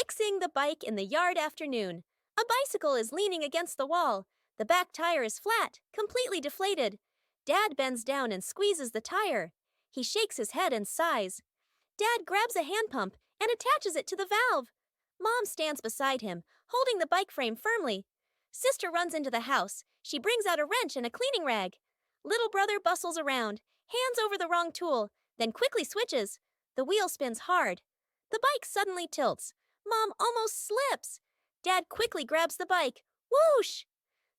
Fixing the bike in the yard afternoon. A bicycle is leaning against the wall. The back tire is flat, completely deflated. Dad bends down and squeezes the tire. He shakes his head and sighs. Dad grabs a hand pump and attaches it to the valve. Mom stands beside him, holding the bike frame firmly. Sister runs into the house. She brings out a wrench and a cleaning rag. Little brother bustles around, hands over the wrong tool, then quickly switches. The wheel spins hard. The bike suddenly tilts. Mom almost slips. Dad quickly grabs the bike. Whoosh!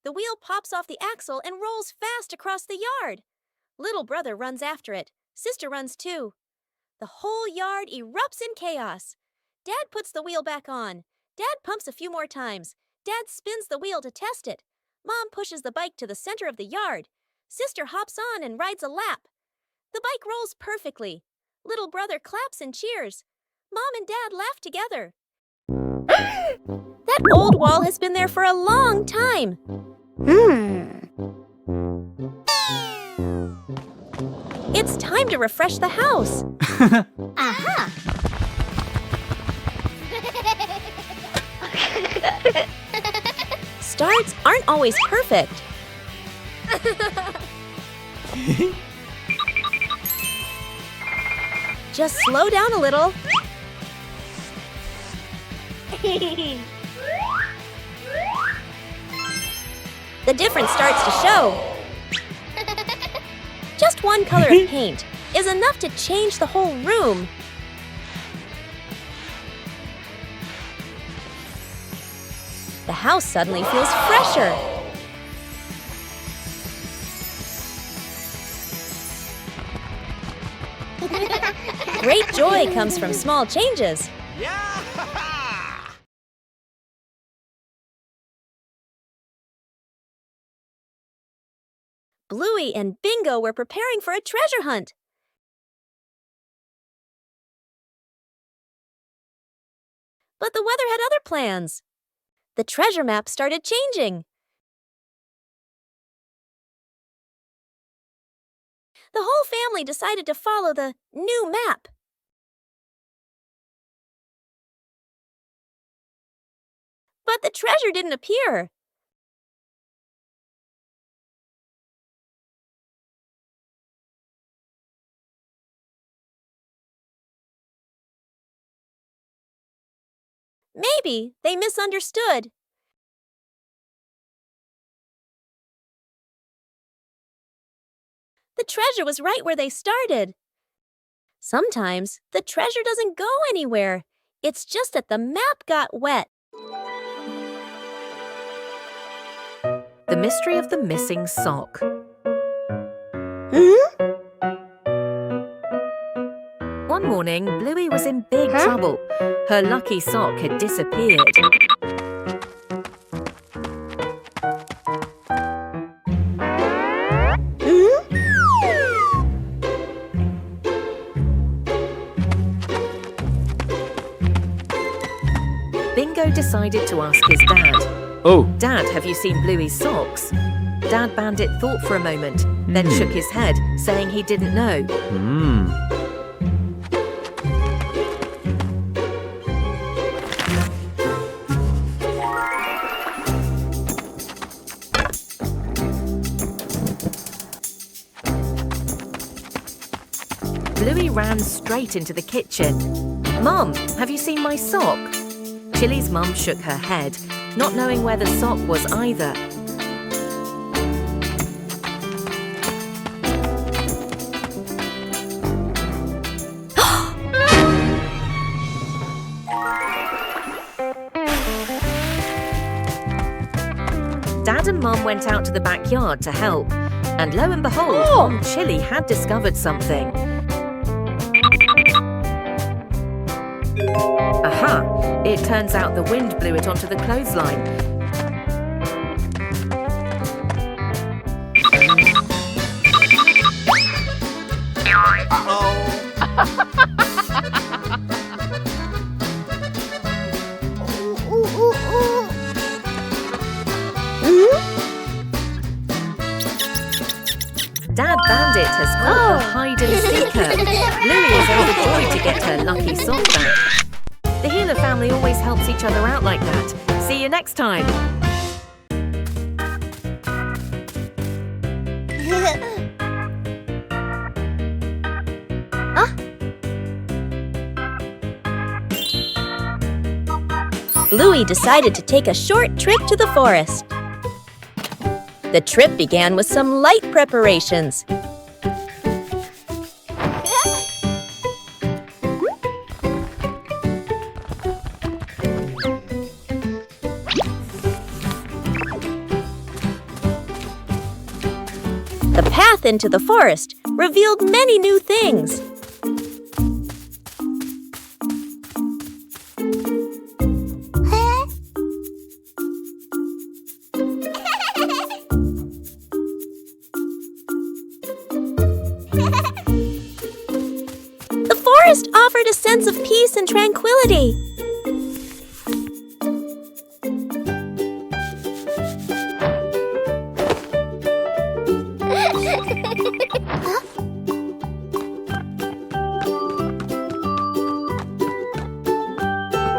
The wheel pops off the axle and rolls fast across the yard. Little brother runs after it. Sister runs too. The whole yard erupts in chaos. Dad puts the wheel back on. Dad pumps a few more times. Dad spins the wheel to test it. Mom pushes the bike to the center of the yard. Sister hops on and rides a lap. The bike rolls perfectly. Little brother claps and cheers. Mom and Dad laugh together. That old wall has been there for a long time. It's time to refresh the house. Aha! Starts aren't always perfect. Just slow down a little. The difference starts to show. Just one color of paint is enough to change the whole room. The house suddenly feels fresher. Great joy comes from small changes. Bluey and Bingo were preparing for a treasure hunt. But the weather had other plans. The treasure map started changing. The whole family decided to follow the new map. But the treasure didn't appear. Maybe they misunderstood. The treasure was right where they started. Sometimes the treasure doesn't go anywhere. It's just that the map got wet. The mystery of the missing sock. One morning, Bluey was in big trouble. Her lucky sock had disappeared. Bingo decided to ask his dad. Oh. Dad, have you seen Bluey's socks? Dad Bandit thought for a moment, then shook his head, saying he didn't know. Bluey ran straight into the kitchen. Mom, have you seen my sock? Chili's mum shook her head, not knowing where the sock was either. Dad and Mum went out to the backyard to help, and lo and behold, Mom Chili had discovered something. Aha! It turns out the wind blew it onto the clothesline. Dad Bandit has caught the hide and seeker. Bluey is overjoyed to get her lucky sock back. The Healer family always helps each other out like that. See you next time. Bluey decided to take a short trip to the forest. The trip began with some light preparations. The path into the forest revealed many new things. The forest offered a sense of peace and tranquility.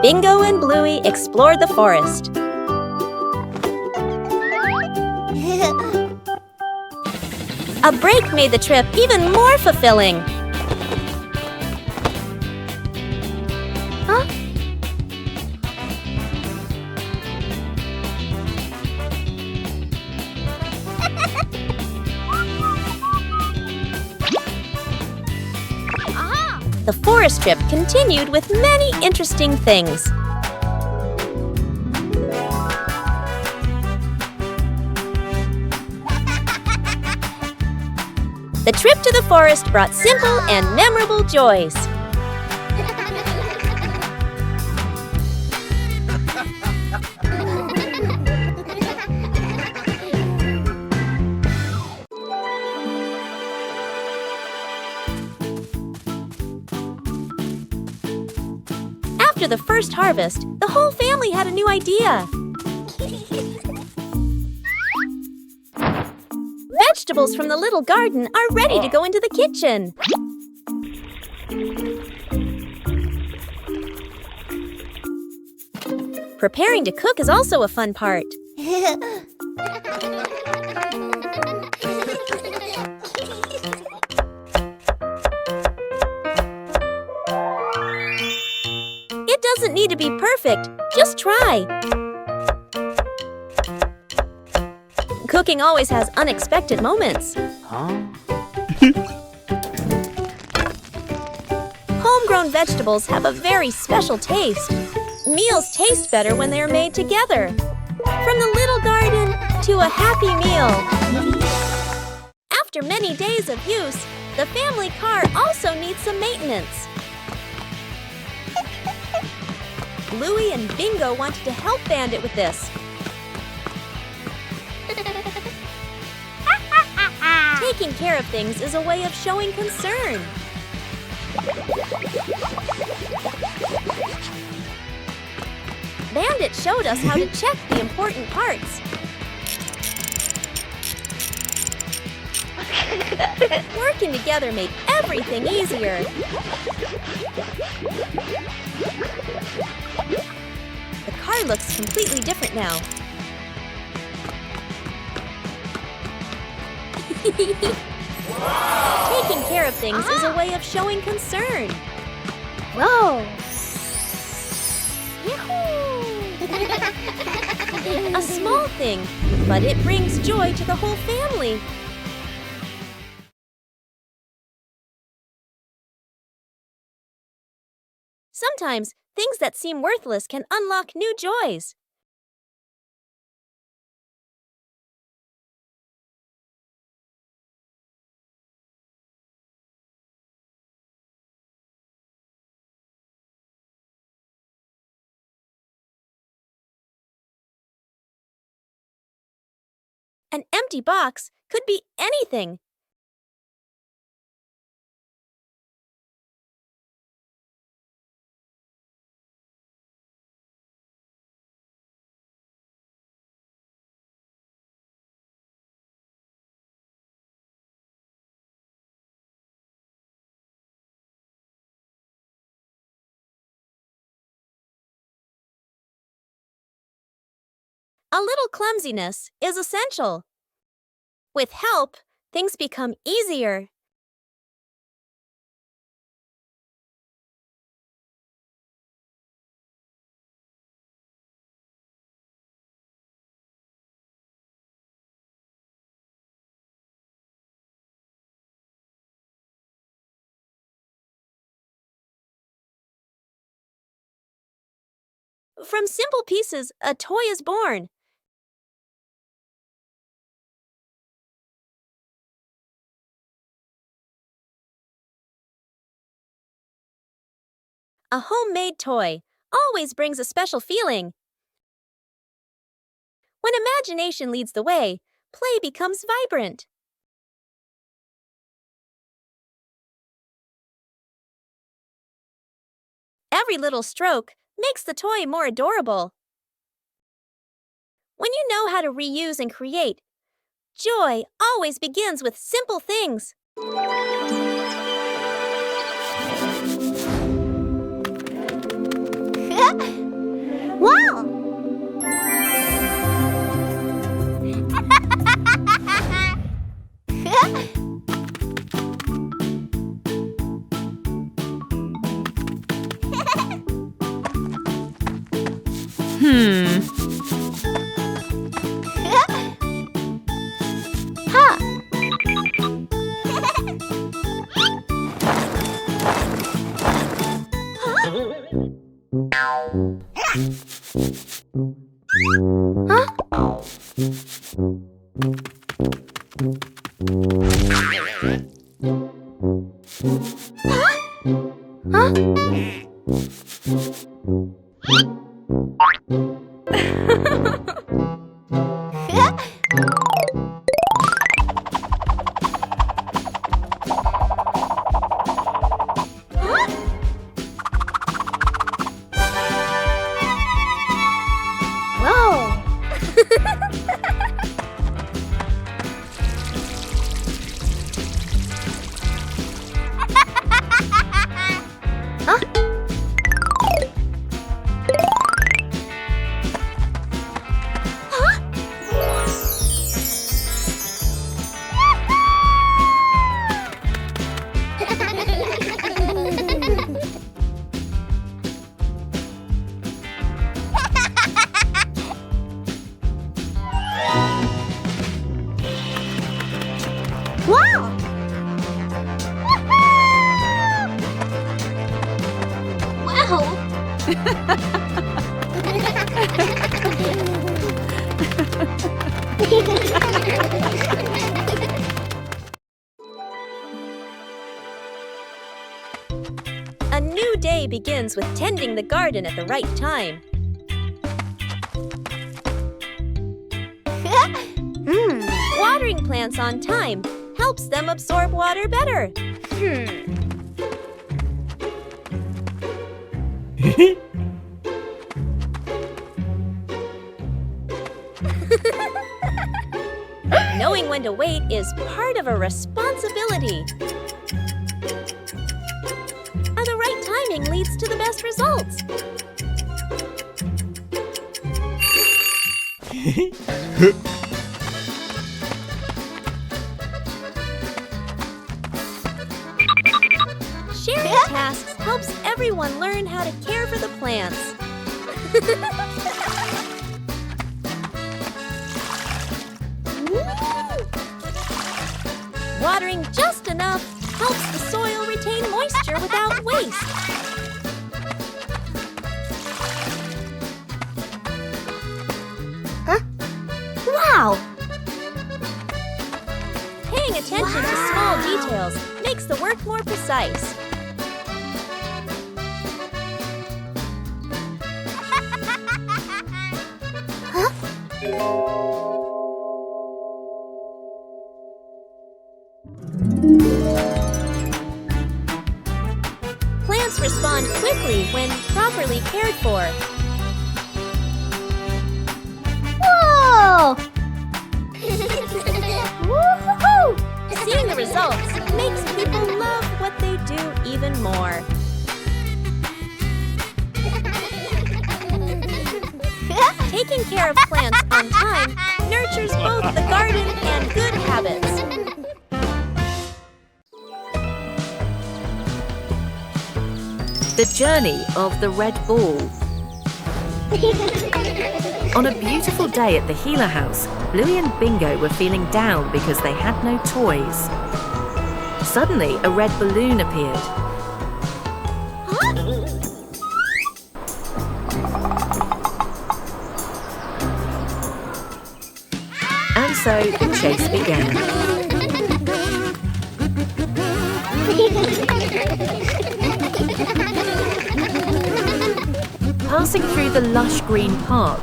Bingo and Bluey explored the forest. A break made the trip even more fulfilling. Huh? The forest trip continued with many interesting things. The trip to the forest brought simple and memorable joys. After the first harvest, the whole family had a new idea. Vegetables from the little garden are ready to go into the kitchen. Preparing to cook is also a fun part. It doesn't need to be perfect, just try. Cooking always has unexpected moments. Homegrown vegetables have a very special taste. Meals taste better when they are made together. From the little garden to a happy meal. After many days of use, the family car also needs some maintenance. Bluey and Bingo wanted to help Bandit with this. Taking care of things is a way of showing concern. Bandit showed us how to check the important parts. Working together made everything easier. The car looks completely different now. Taking care of things is a way of showing concern. Whoa! A small thing, but it brings joy to the whole family. Sometimes, things that seem worthless can unlock new joys. An empty box could be anything. A little clumsiness is essential. With help, things become easier. From simple pieces, a toy is born. A homemade toy always brings a special feeling. When imagination leads the way, play becomes vibrant. Every little stroke makes the toy more adorable. When you know how to reuse and create, joy always begins with simple things. Wow! A new day begins with tending the garden at the right time. Watering plants on time helps them absorb water better. Knowing when to wait is part of a responsibility. And the right timing leads to the best results. Sharing tasks helps everyone learn how to care for the plants. Watering just enough helps the soil retain moisture without waste. Wow! Paying attention to small details makes the work more precise. Plants respond quickly when properly cared for. Whoa! Woo-hoo-hoo! Seeing the results makes people love what they do even more. Taking care of plants on time nurtures both the garden and good habits. The journey of the red ball. On a beautiful day at the Healer House, Bluey and Bingo were feeling down because they had no toys. Suddenly, a red balloon appeared. And so the chase began. Passing through the lush green park.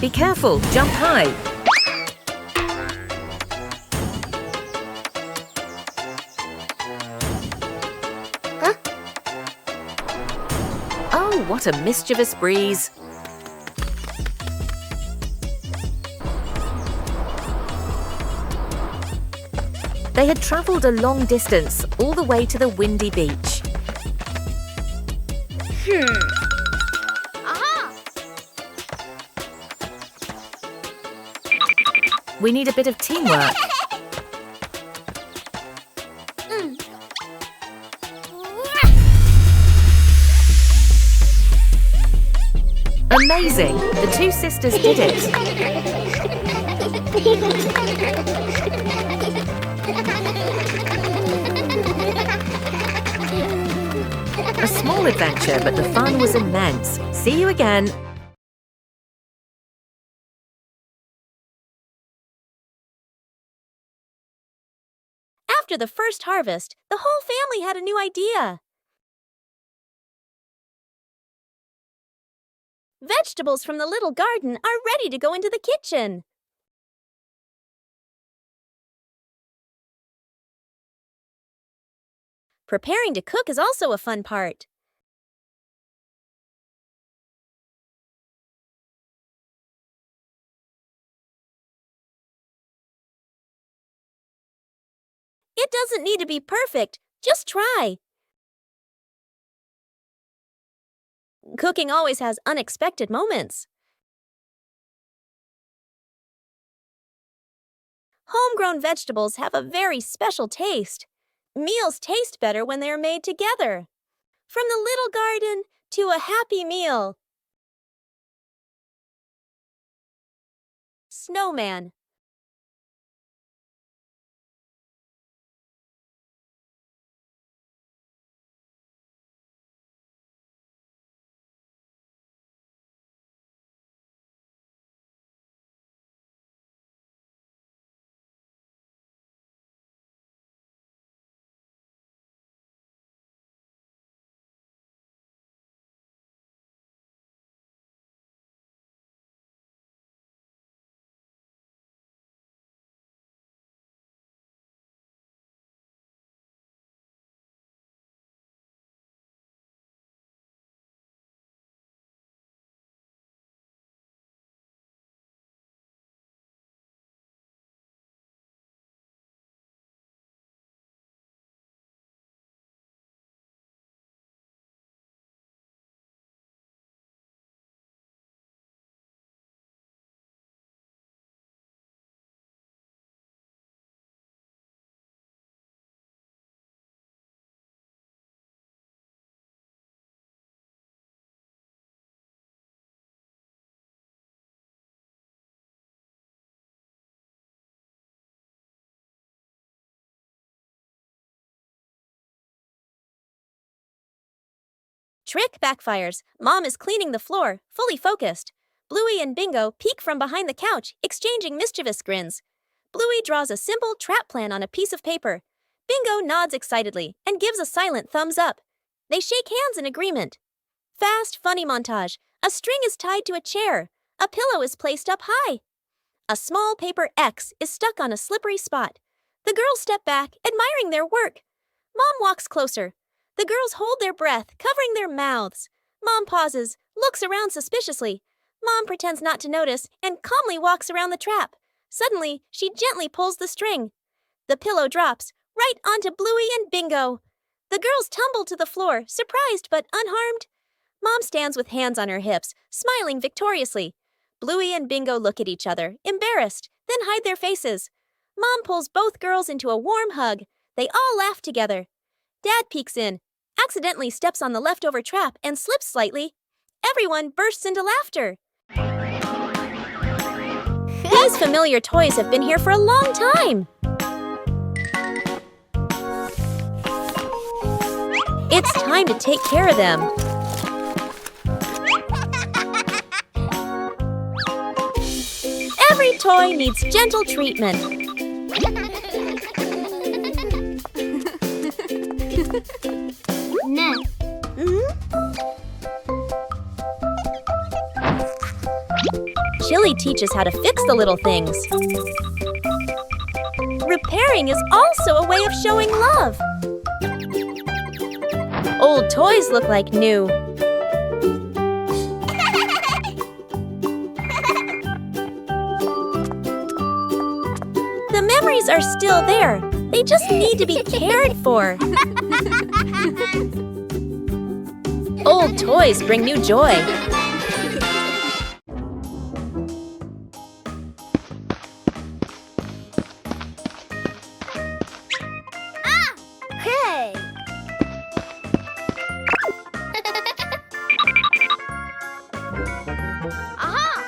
Be careful, jump high. Oh, what a mischievous breeze. They had travelled a long distance, all the way to the windy beach. We need a bit of teamwork. Amazing! The two sisters did it. A small adventure, but the fun was immense. See you again. After the first harvest, the whole family had a new idea. Vegetables from the little garden are ready to go into the kitchen. Preparing to cook is also a fun part. It doesn't need to be perfect, just try. Cooking always has unexpected moments. Homegrown vegetables have a very special taste. Meals taste better when they are made together. From the little garden to a happy meal. Snowman. Trick backfires. Mom is cleaning the floor, fully focused. Bluey and Bingo peek from behind the couch, exchanging mischievous grins. Bluey draws a simple trap plan on a piece of paper. Bingo nods excitedly and gives a silent thumbs up. They shake hands in agreement. Fast, funny montage. A string is tied to a chair. A pillow is placed up high. A small paper X is stuck on a slippery spot. The girls step back, admiring their work. Mom walks closer. The girls hold their breath, covering their mouths. Mom pauses, looks around suspiciously. Mom pretends not to notice and calmly walks around the trap. Suddenly, she gently pulls the string. The pillow drops, right onto Bluey and Bingo. The girls tumble to the floor, surprised but unharmed. Mom stands with hands on her hips, smiling victoriously. Bluey and Bingo look at each other, embarrassed, then hide their faces. Mom pulls both girls into a warm hug. They all laugh together. Dad peeks in, accidentally steps on the leftover trap and slips slightly. Everyone bursts into laughter. These familiar toys have been here for a long time. It's time to take care of them. Every toy needs gentle treatment. Chili teaches how to fix the little things. Repairing is also a way of showing love. Old toys look like new. The memories are still there. They just need to be cared for. Old toys bring new joy. Hey! Aha!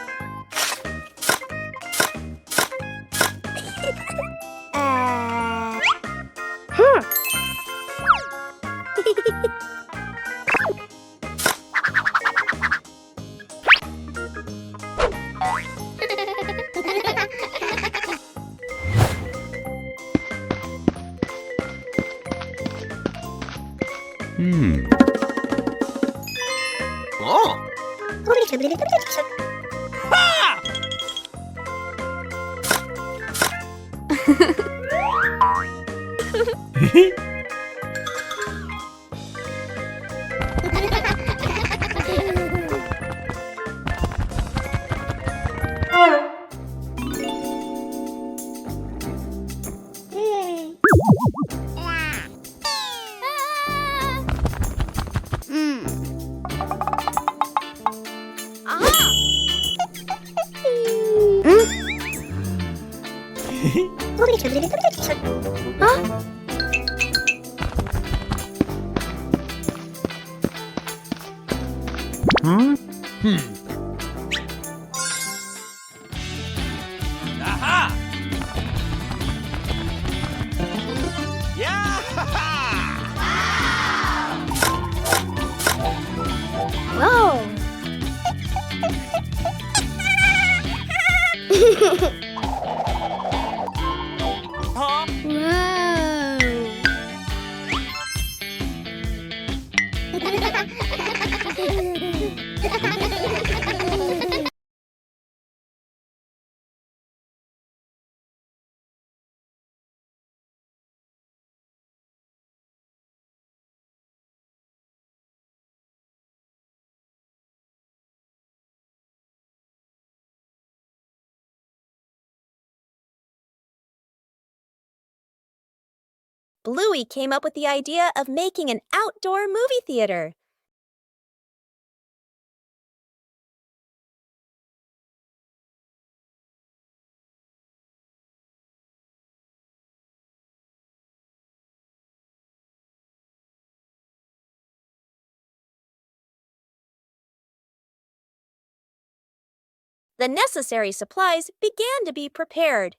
Oh. Aha! Yeah! Whoa! Huh? Bluey came up with the idea of making an outdoor movie theater. The necessary supplies began to be prepared.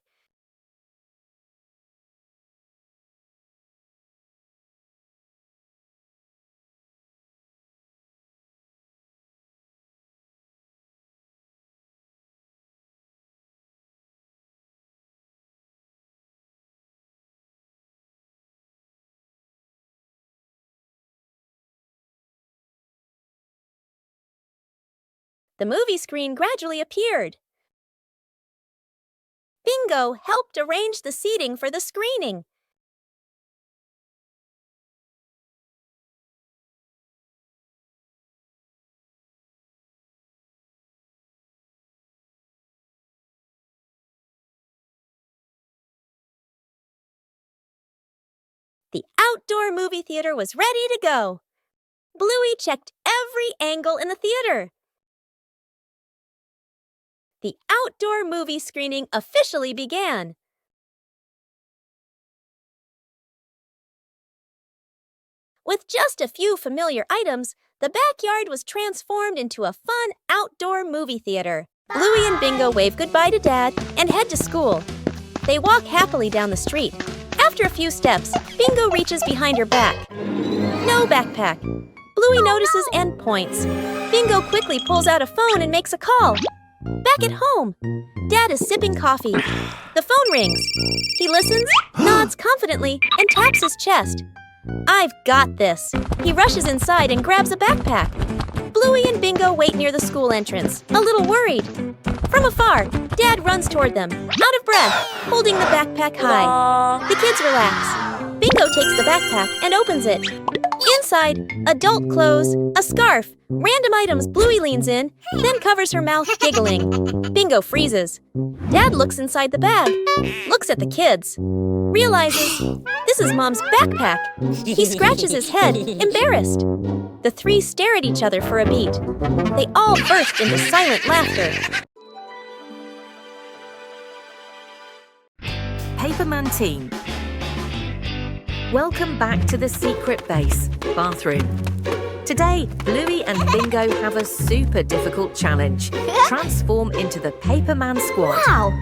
The movie screen gradually appeared. Bingo helped arrange the seating for the screening. The outdoor movie theater was ready to go. Bluey checked every angle in the theater. The outdoor movie screening officially began. With just a few familiar items, the backyard was transformed into a fun outdoor movie theater. Bluey and Bingo wave goodbye to Dad and head to school. They walk happily down the street. After a few steps, Bingo reaches behind her back. No backpack. Bluey notices and points. Bingo quickly pulls out a phone and makes a call. Back at home, Dad is sipping coffee. The phone rings. He listens, nods confidently, and taps his chest. "I've got this." He rushes inside and grabs a backpack. Bluey and Bingo wait near the school entrance, a little worried. From afar, Dad runs toward them, out of breath, holding the backpack high. The kids relax. Bingo takes the backpack and opens it. Inside, adult clothes, a scarf, random items. Bluey leans in, then covers her mouth, giggling. Bingo freezes. Dad looks inside the bag, looks at the kids, realizes this is Mom's backpack. He scratches his head, embarrassed. The three stare at each other for a beat. They all burst into silent laughter. Paperman team. Welcome back to the secret base, bathroom. Today, Bluey and Bingo have a super difficult challenge. Transform into the Paperman squad. Wow!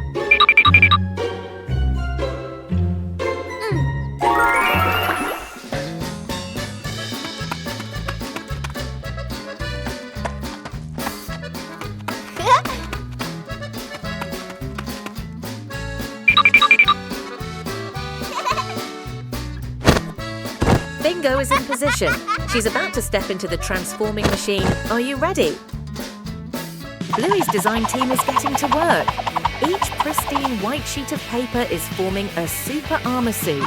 Bingo is in position. She's about to step into the transforming machine. Are you ready? Bluey's design team is getting to work. Each pristine white sheet of paper is forming a super armor suit.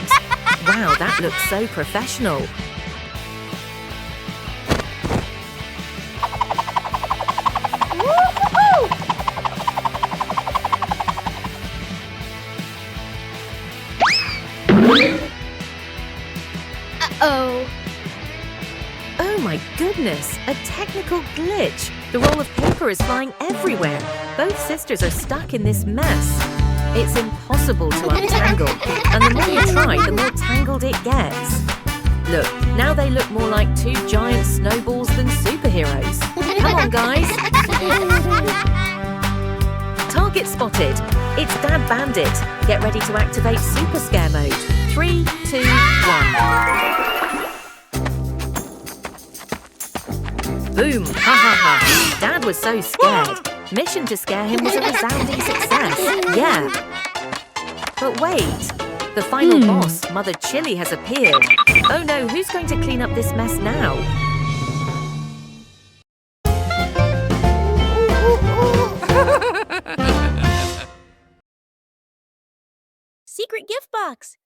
Wow, that looks so professional. Uh-oh. Oh my goodness, a technical glitch. The roll of paper is flying everywhere. Both sisters are stuck in this mess. It's impossible to untangle, and the more you try, the more tangled it gets. Look, now they look more like two giant snowballs than superheroes. Come on, guys. Target spotted. It's Dad Bandit. Get ready to activate Super Scare Mode. 3, 2, 1. Boom! Ha ha ha! Dad was so scared. Mission to scare him was a resounding success. Yeah. But wait, the final boss, Mother Chili, has appeared. Oh no, who's going to clean up this mess now? Secret gift box.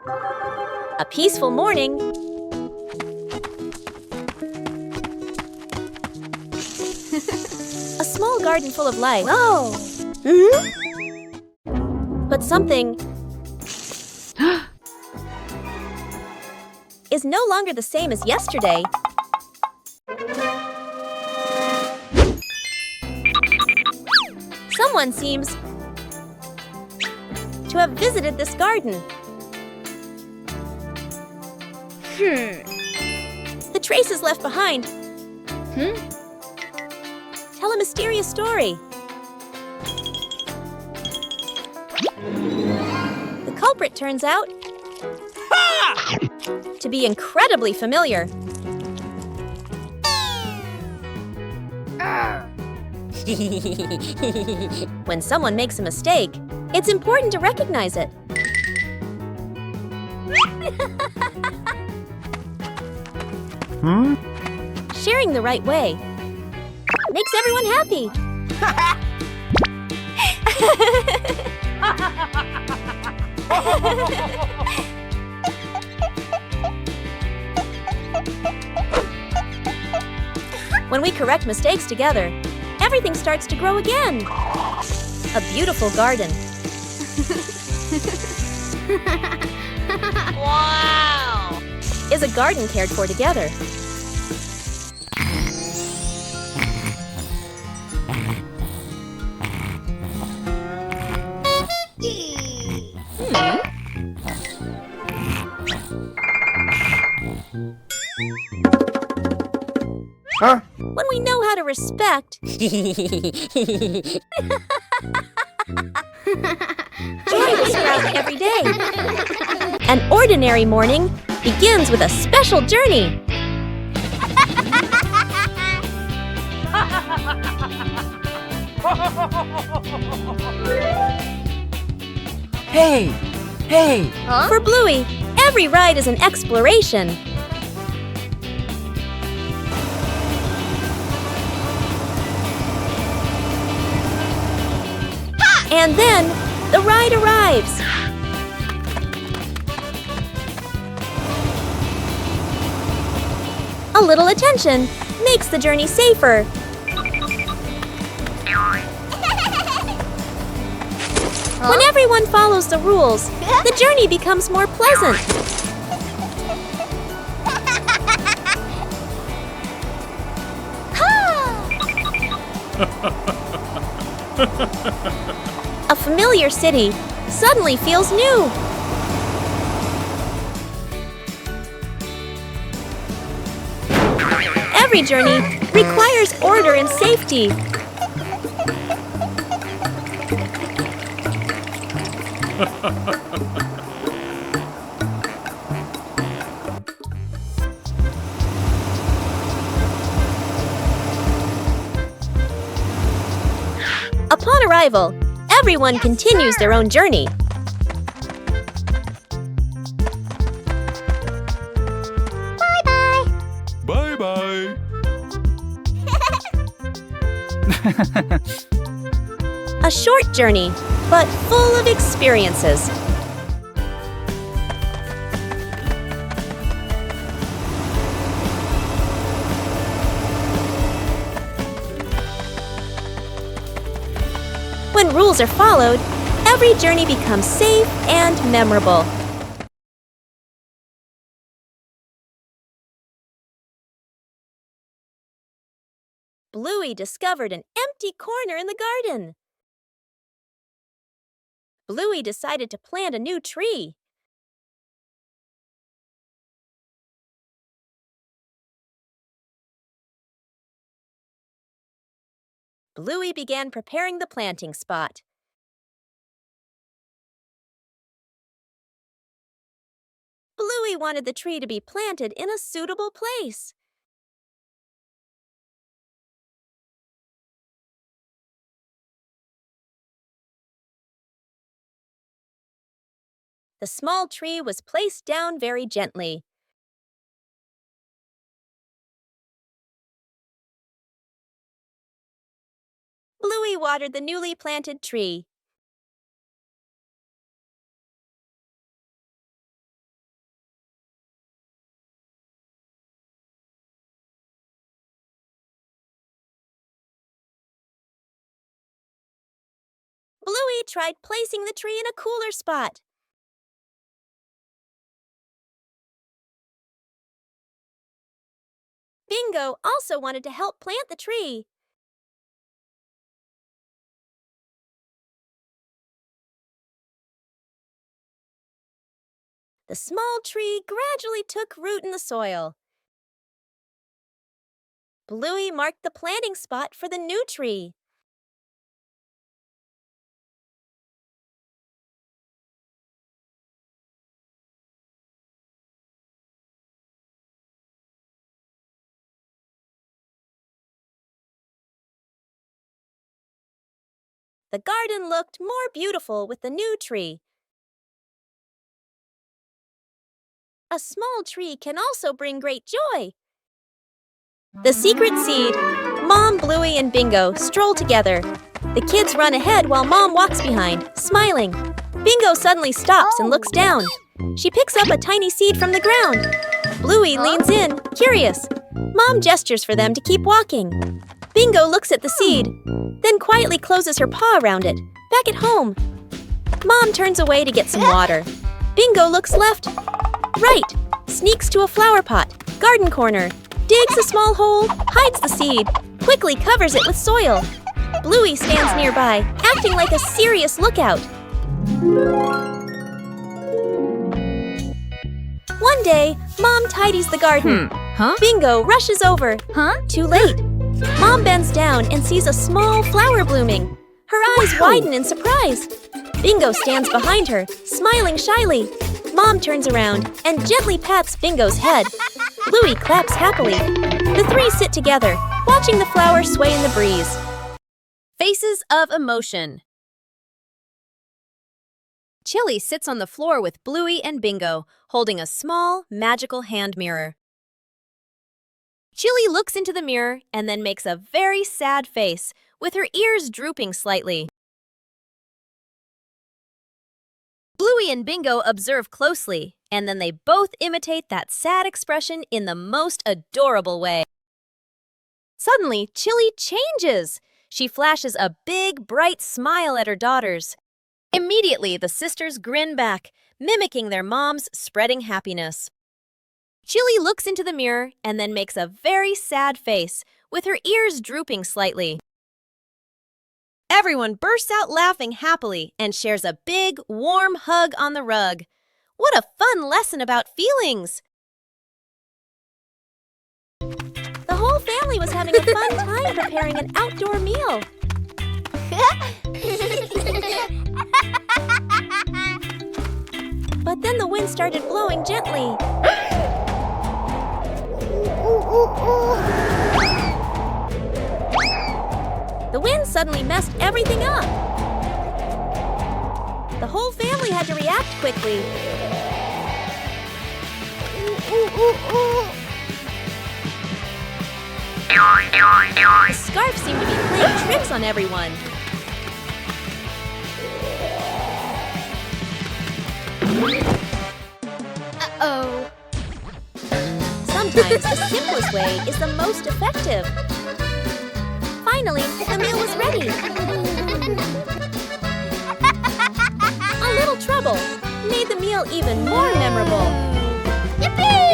A peaceful morning. A small garden full of life. Whoa! But something is no longer the same as yesterday. Someone seems to have visited this garden. The traces left behind tell a mysterious story. The culprit turns out to be incredibly familiar. When someone makes a mistake, it's important to recognize it. Sharing the right way makes everyone happy. When we correct mistakes together, everything starts to grow again. A beautiful garden. Wow! Is a garden cared for together. Huh? When we know how to respect, joy will sprout every day. An ordinary morning begins with a special journey. Hey! Hey! For Bluey, every ride is an exploration. And then, the ride arrives. A little attention makes the journey safer. When everyone follows the rules, the journey becomes more pleasant. A familiar city suddenly feels new. Every journey requires order and safety. Upon arrival, everyone continues their own journey. Bye-bye! A short journey, but full of experiences. When rules are followed, every journey becomes safe and memorable. Bluey discovered an empty corner in the garden. Bluey decided to plant a new tree. Bluey began preparing the planting spot. Bluey wanted the tree to be planted in a suitable place. The small tree was placed down very gently. Bluey watered the newly planted tree. Bluey tried placing the tree in a cooler spot. Bingo also wanted to help plant the tree. The small tree gradually took root in the soil. Bluey marked the planting spot for the new tree. The garden looked more beautiful with the new tree. A small tree can also bring great joy. The secret seed. Mom, Bluey, and Bingo stroll together. The kids run ahead while Mom walks behind, smiling. Bingo suddenly stops and looks down. She picks up a tiny seed from the ground. Bluey leans in, curious. Mom gestures for them to keep walking. Bingo looks at the seed, then quietly closes her paw around it. Back at home, Mom turns away to get some water. Bingo looks left, right, sneaks to a flower pot, garden corner, digs a small hole, hides the seed, quickly covers it with soil. Bluey stands nearby, acting like a serious lookout. One day, Mom tidies the garden. Bingo rushes over. Too late. Mom bends down and sees a small flower blooming. Her eyes widen in surprise. Bingo stands behind her, smiling shyly. Mom turns around and gently pats Bingo's head. Bluey claps happily. The three sit together, watching the flower sway in the breeze. Faces of emotion. Chili sits on the floor with Bluey and Bingo, holding a small, magical hand mirror. Chili looks into the mirror and then makes a very sad face, with her ears drooping slightly. Bluey and Bingo observe closely, and then they both imitate that sad expression in the most adorable way. Suddenly, Chili changes. She flashes a big, bright smile at her daughters. Immediately, the sisters grin back, mimicking their mom's spreading happiness. Chili looks into the mirror and then makes a very sad face, with her ears drooping slightly. Everyone bursts out laughing happily and shares a big, warm hug on the rug. What a fun lesson about feelings! The whole family was having a fun time preparing an outdoor meal. But then the wind started blowing gently. The wind suddenly messed everything up. The whole family had to react quickly. The scarf seemed to be playing tricks on everyone. Uh-oh. Sometimes the simplest way is the most effective. Finally, the meal was ready. A little trouble made the meal even more memorable. Yippee!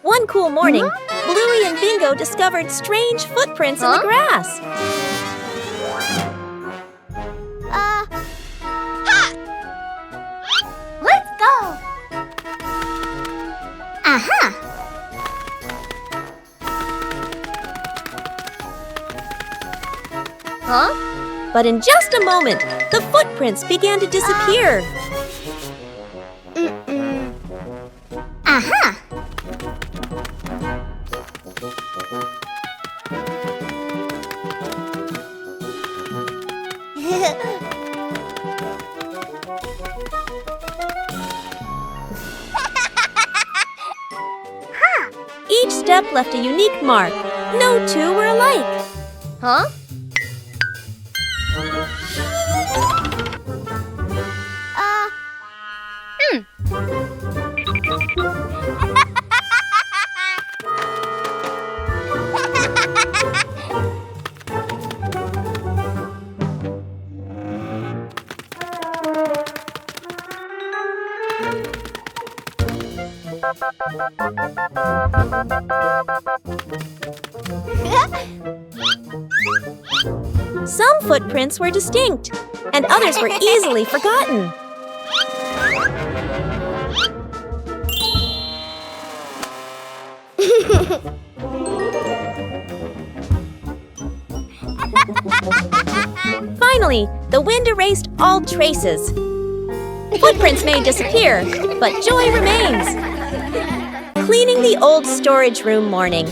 One cool morning, Bluey and Bingo discovered strange footprints in the grass. Let's go! Aha! But in just a moment, the footprints began to disappear. Aha! Each step left a unique mark. No two were alike. Huh? Some footprints were distinct, and others were easily forgotten. Finally, the wind erased all traces. Footprints may disappear, but joy remains. Cleaning the old storage room morning.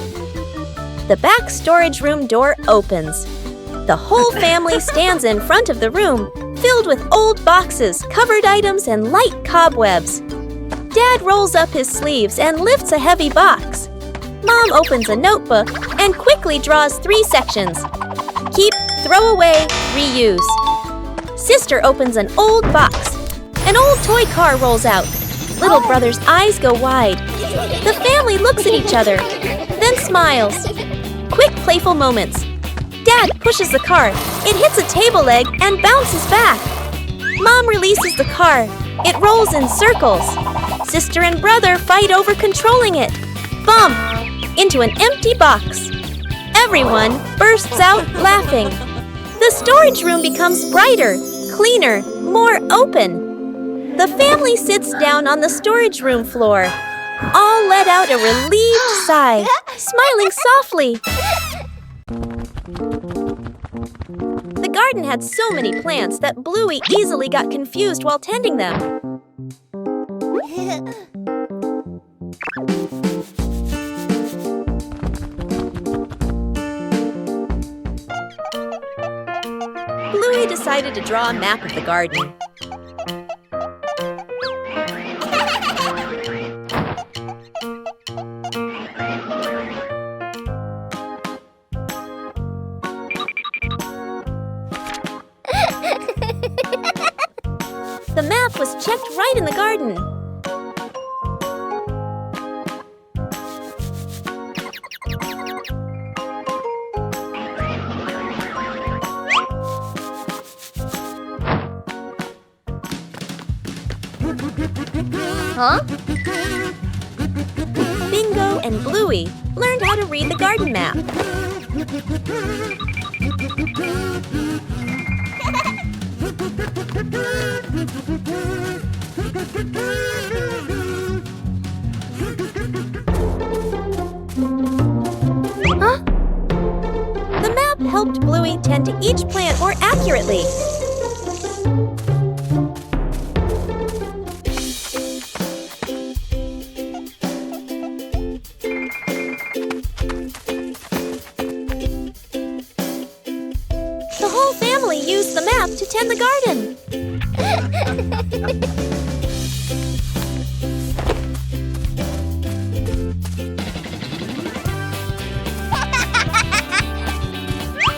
The back storage room door opens. The whole family stands in front of the room, filled with old boxes, covered items, and light cobwebs. Dad rolls up his sleeves and lifts a heavy box. Mom opens a notebook and quickly draws 3 sections. Keep, throw away, reuse. Sister opens an old box. An old toy car rolls out. Little brother's eyes go wide. The family looks at each other, then smiles. Quick, playful moments. Dad pushes the car. It hits a table leg and bounces back. Mom releases the car. It rolls in circles. Sister and brother fight over controlling it. Bump! Into an empty box. Everyone bursts out laughing. The storage room becomes brighter, cleaner, more open. The family sits down on the storage room floor. All let out a relieved sigh, smiling softly. The garden had so many plants that Bluey easily got confused while tending them. Bluey decided to draw a map of the garden. The map was checked right in the garden. Huh? Bingo and Bluey learned how to read the garden map. Huh? The map helped Bluey tend to each plant more accurately. The whole family used the map to tend the garden.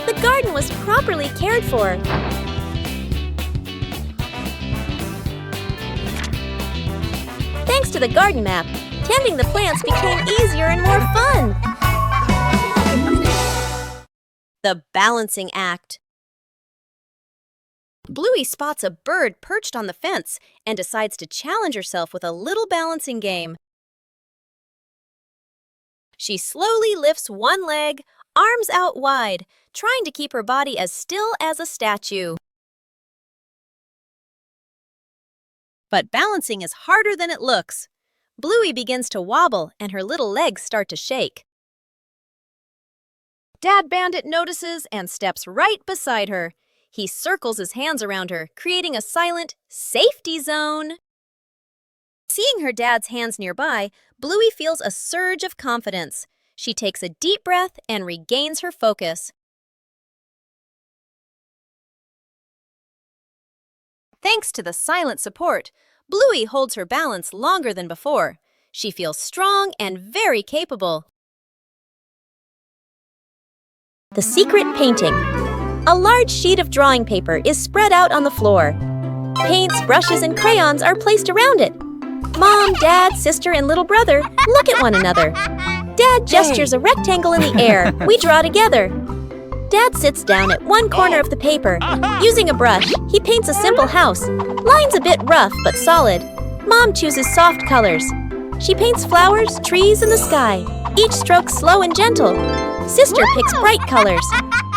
The garden was properly cared for. Thanks to the garden map, tending the plants became easier and more fun. The balancing act. Bluey spots a bird perched on the fence and decides to challenge herself with a little balancing game. She slowly lifts one leg, arms out wide, trying to keep her body as still as a statue. But balancing is harder than it looks. Bluey begins to wobble and her little legs start to shake. Dad Bandit notices and steps right beside her. He circles his hands around her, creating a silent safety zone. Seeing her dad's hands nearby, Bluey feels a surge of confidence. She takes a deep breath and regains her focus. Thanks to the silent support, Bluey holds her balance longer than before. She feels strong and very capable. The secret painting. A large sheet of drawing paper is spread out on the floor. Paints, brushes, and crayons are placed around it. Mom, Dad, sister, and little brother look at one another. Dad gestures a rectangle in the air. We draw together. Dad sits down at one corner of the paper. Using a brush, he paints a simple house. Lines a bit rough but solid. Mom chooses soft colors. She paints flowers, trees, and the sky. Each stroke slow and gentle. Sister picks bright colors.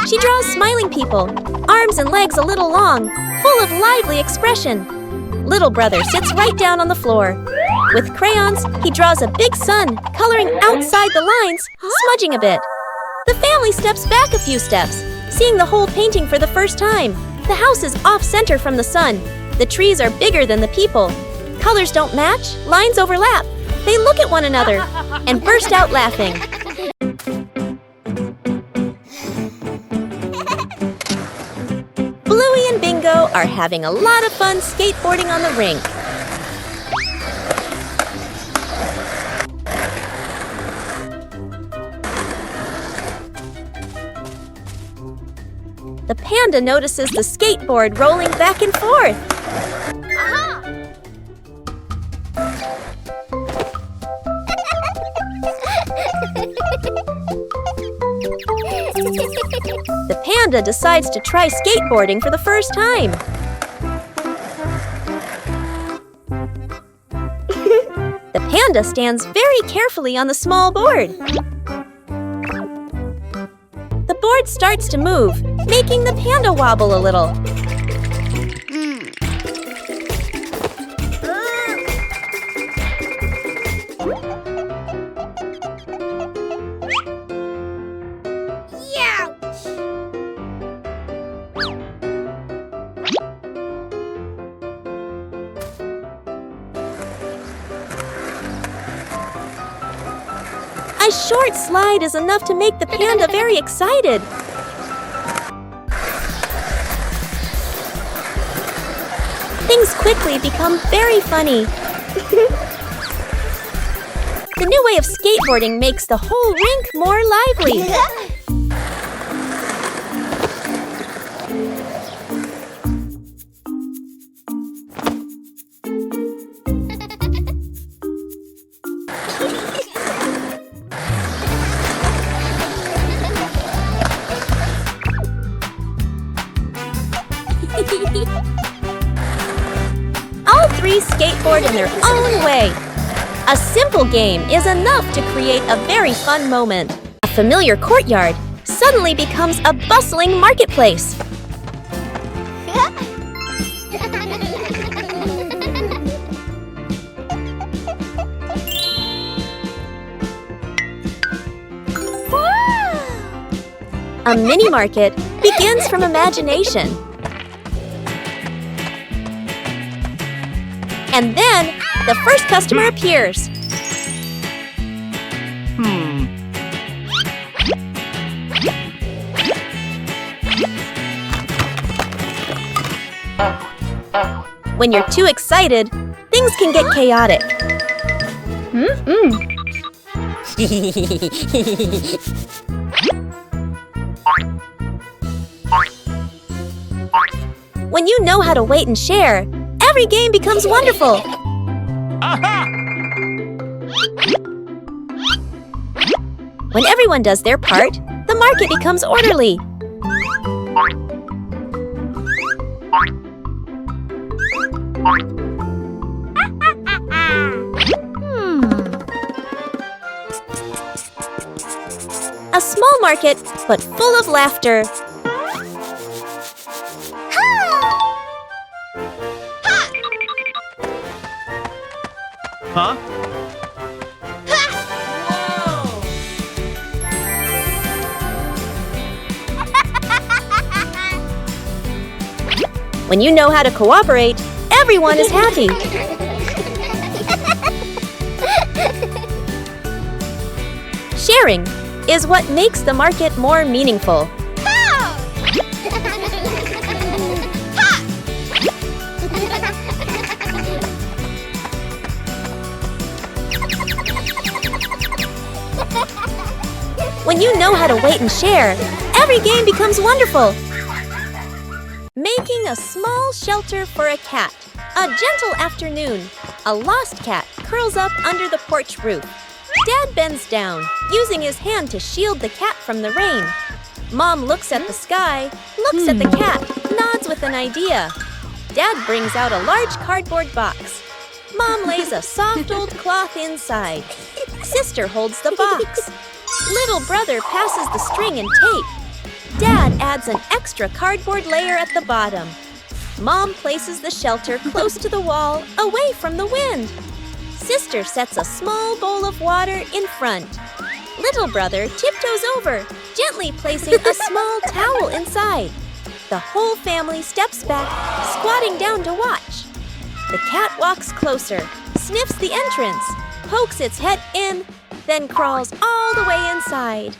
She draws smiling people, arms and legs a little long, full of lively expression. Little brother sits right down on the floor. With crayons, he draws a big sun, coloring outside the lines, smudging a bit. The family steps back a few steps, seeing the whole painting for the first time. The house is off-center from the sun. The trees are bigger than the people. Colors don't match, lines overlap. They look at one another and burst out laughing. Bluey and Bingo are having a lot of fun skateboarding on the rink. The panda notices the skateboard rolling back and forth. The panda decides to try skateboarding for the first time. The panda stands very carefully on the small board. The board starts to move, making the panda wobble a little. A short slide is enough to make the panda very excited. Things quickly become very funny. The new way of skateboarding makes the whole rink more lively. All three skateboard in their own way. A simple game is enough to create a very fun moment. A familiar courtyard suddenly becomes a bustling marketplace. A mini market begins from imagination. And then, the first customer appears. When you're too excited, things can get chaotic. When you know how to wait and share, every game becomes wonderful. When everyone does their part, the market becomes orderly. A small market, but full of laughter. Huh? When you know how to cooperate, everyone is happy. Sharing is what makes the market more meaningful. When you know how to wait and share, Every game becomes wonderful. Making a small shelter for a cat. A gentle afternoon. A lost cat curls up under the porch roof. Dad bends down, using his hand to shield the cat from the rain. Mom looks at the sky, looks at the cat, nods with an idea. Dad brings out a large cardboard box. Mom lays a soft old cloth inside. Sister holds the box. Little brother passes the string and tape. Dad adds an extra cardboard layer at the bottom. Mom places the shelter close to the wall, away from the wind. Sister sets a small bowl of water in front. Little brother tiptoes over, gently placing a small towel inside. The whole family steps back, squatting down to watch. The cat walks closer, sniffs the entrance, pokes its head in, then crawls all the way inside.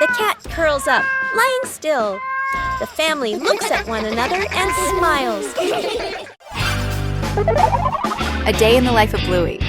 The cat curls up, lying still. The family looks at one another and smiles. A day in the life of Bluey.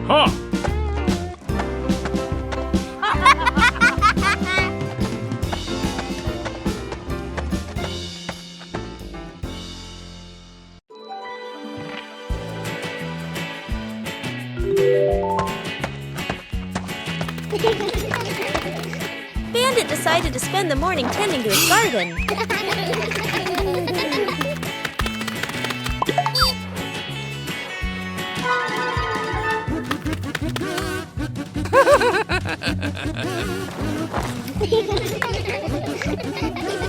Huh. Bandit decided to spend the morning tending to his garden.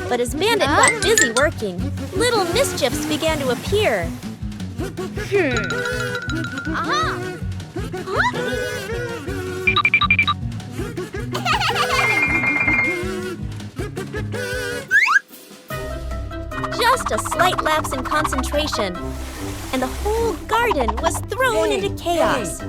But as Bandit got busy working, little mischiefs began to appear. Just a slight lapse in concentration, and the whole garden was thrown into chaos.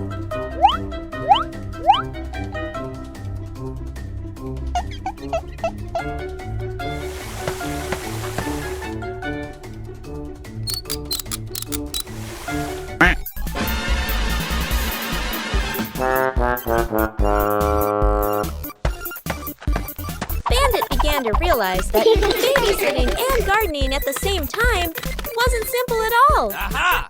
Bandit began to realize that babysitting and gardening at the same time wasn't simple at all. Aha!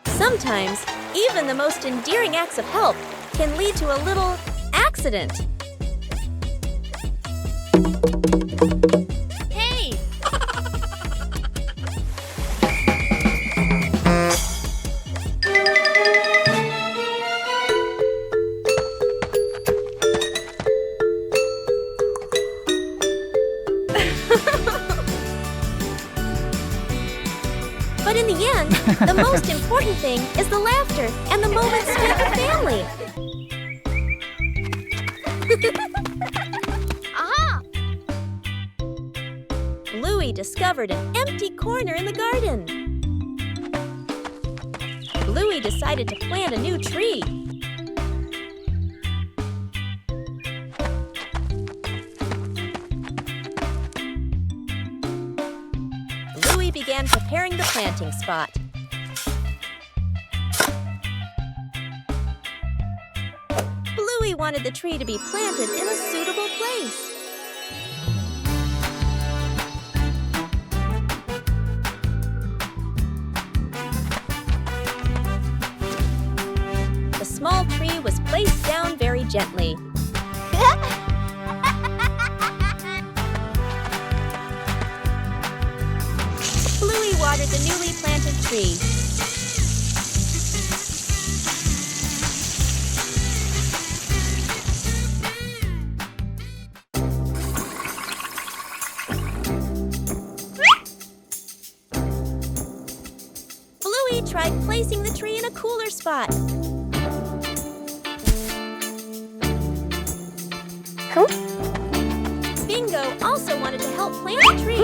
Sometimes, even the most endearing acts of help can lead to a little accident. Hey! But in the end, the most important thing is the laughter and the moments spent with family. Aha! Bluey discovered an empty corner in the garden. Bluey decided to plant a new tree. Bluey began preparing the planting spot. Bluey wanted the tree to be planted in a suitable place. The small tree was placed down very gently. Bluey watered the newly planted tree. Bluey tried placing the tree in a cooler spot. Huh? Bingo also wanted to help plant the tree.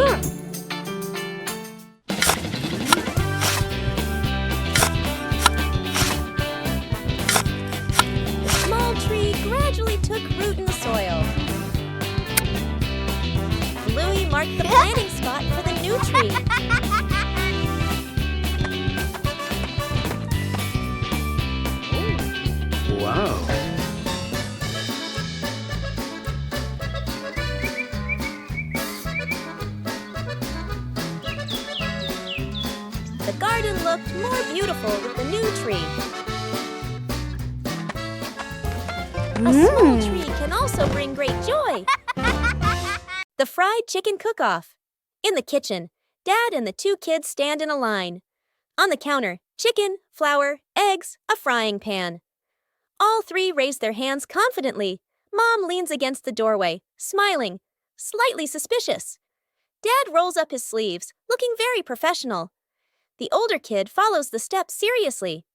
The small tree gradually took root in the soil. Bluey marked the planting spot for the new tree. Wow. The garden looked more beautiful with the new tree. A small tree can also bring great joy. The fried chicken cook-off. In the kitchen, Dad and the two kids stand in a line. On the counter, chicken, flour, eggs, a frying pan. All three raise their hands confidently. Mom leans against the doorway, smiling, slightly suspicious. Dad rolls up his sleeves, looking very professional. The older kid follows the steps seriously.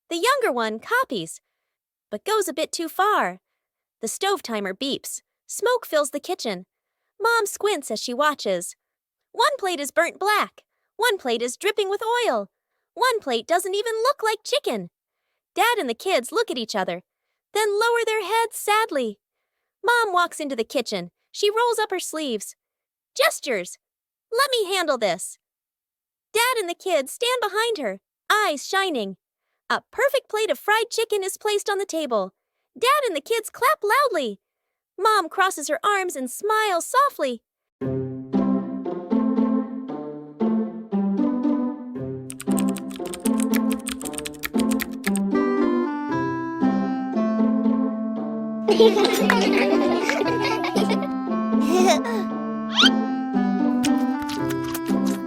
The younger one copies, but goes a bit too far. The stove timer beeps. Smoke fills the kitchen. Mom squints as she watches. One plate is burnt black. One plate is dripping with oil. One plate doesn't even look like chicken. Dad and the kids look at each other, then lower their heads sadly. Mom walks into the kitchen. She rolls up her sleeves. Gestures. Let me handle this. Dad and the kids stand behind her, eyes shining. A perfect plate of fried chicken is placed on the table. Dad and the kids clap loudly. Mom crosses her arms and smiles softly.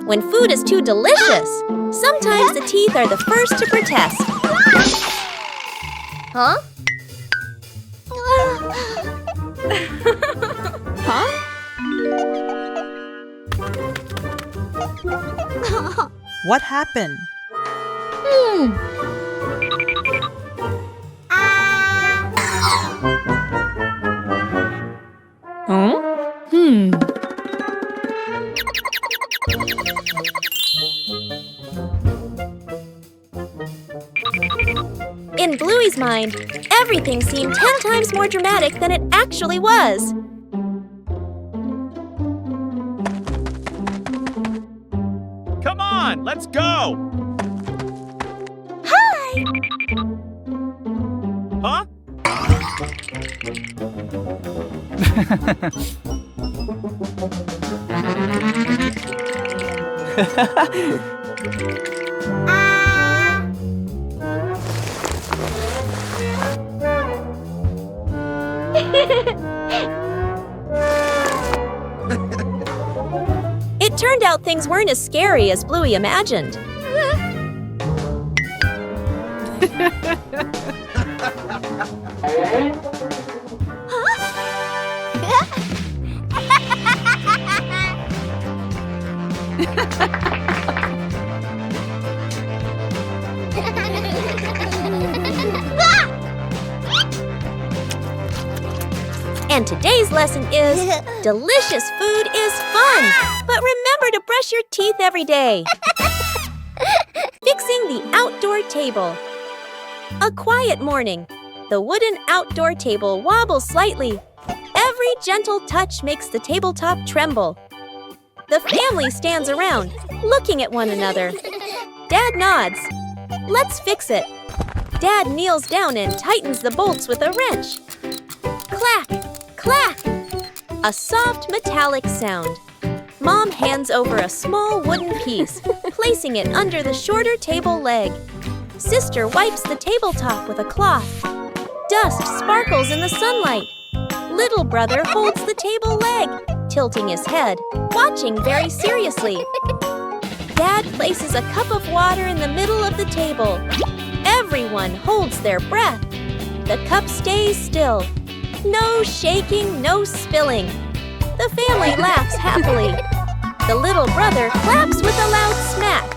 When food is too delicious, sometimes the teeth are the first to protest. Huh? What happened? In Bluey's mind, everything seemed 10 times more dramatic than it actually was. Come on, let's go! Hi! Huh? It turned out things weren't as scary as Bluey imagined. And today's lesson is, delicious food is fun, but remember to brush your teeth every day. Fixing the outdoor table. A quiet morning. The wooden outdoor table wobbles slightly. Every gentle touch makes the tabletop tremble. The family stands around, looking at one another. Dad nods. Let's fix it. Dad kneels down and tightens the bolts with a wrench. Clack! Clack! A soft metallic sound. Mom hands over a small wooden piece, placing it under the shorter table leg. Sister wipes the tabletop with a cloth. Dust sparkles in the sunlight. Little brother holds the table leg, tilting his head, watching very seriously. Dad places a cup of water in the middle of the table. Everyone holds their breath. The cup stays still. No shaking, no spilling. The family laughs happily. The little brother claps with a loud smack.